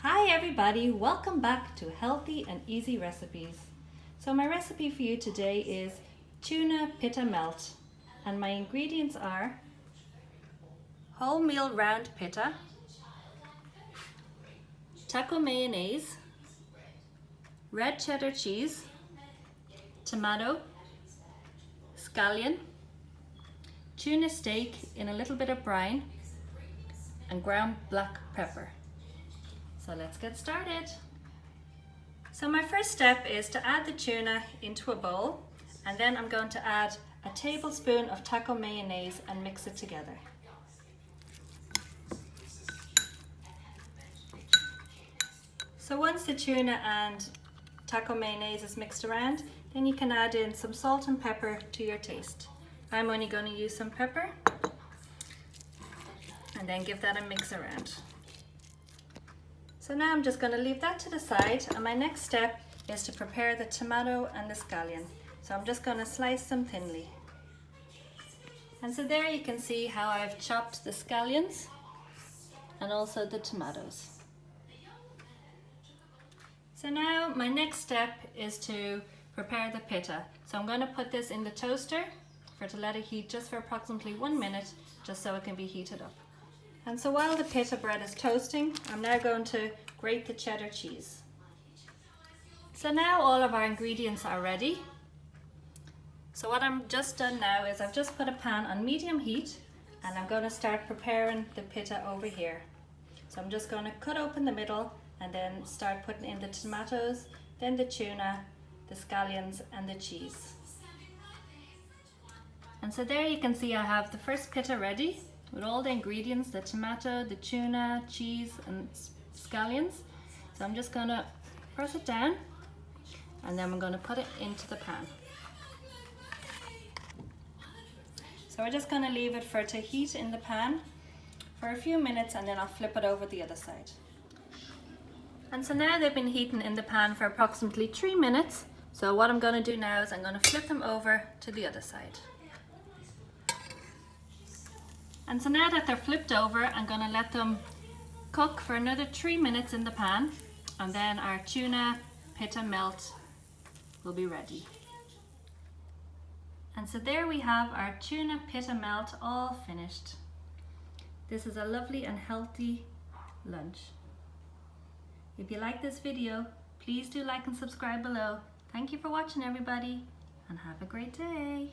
Hi everybody, welcome back to Healthy and Easy Recipes. So my recipe for you today is tuna pitta melt, and my ingredients are wholemeal round pitta, taco mayonnaise, red cheddar cheese, tomato, scallion, tuna steak in a little bit of brine, and ground black pepper. So let's get started. So my first step is to add the tuna into a bowl, and then I'm going to add a tablespoon of taco mayonnaise and mix it together. So once the tuna and taco mayonnaise is mixed around, then you can add in some salt and pepper to your taste. I'm only going to use some pepper, and then give that a mix around. So now I'm just going to leave that to the side, and my next step is to prepare the tomato and the scallion. So I'm just going to slice them thinly. And so there you can see how I've chopped the scallions and also the tomatoes. So now my next step is to prepare the pitta. So I'm going to put this in the toaster to let it heat just for approximately 1 minute, just so it can be heated up. And so while the pitta bread is toasting, I'm now going to grate the cheddar cheese. So now all of our ingredients are ready. So what I'm just done now is I've just put a pan on medium heat, and I'm going to start preparing the pitta over here. So I'm just going to cut open the middle and then start putting in the tomatoes, then the tuna, the scallions and the cheese. And so there you can see I have the first pitta ready with all the ingredients, the tomato, the tuna, cheese and scallions. So I'm just going to press it down, and then we're going to put it into the pan. So we're just going to leave it for it to heat in the pan for a few minutes, and then I'll flip it over the other side. And so now they've been heating in the pan for approximately 3 minutes. So what I'm going to do now is I'm going to flip them over to the other side. And so now that they're flipped over, I'm going to let them cook for another 3 minutes in the pan, and then our tuna pitta melt will be ready. And so there we have our tuna pitta melt all finished. This is a lovely and healthy lunch. If you like this video, please do like and subscribe below. Thank you for watching everybody, and have a great day.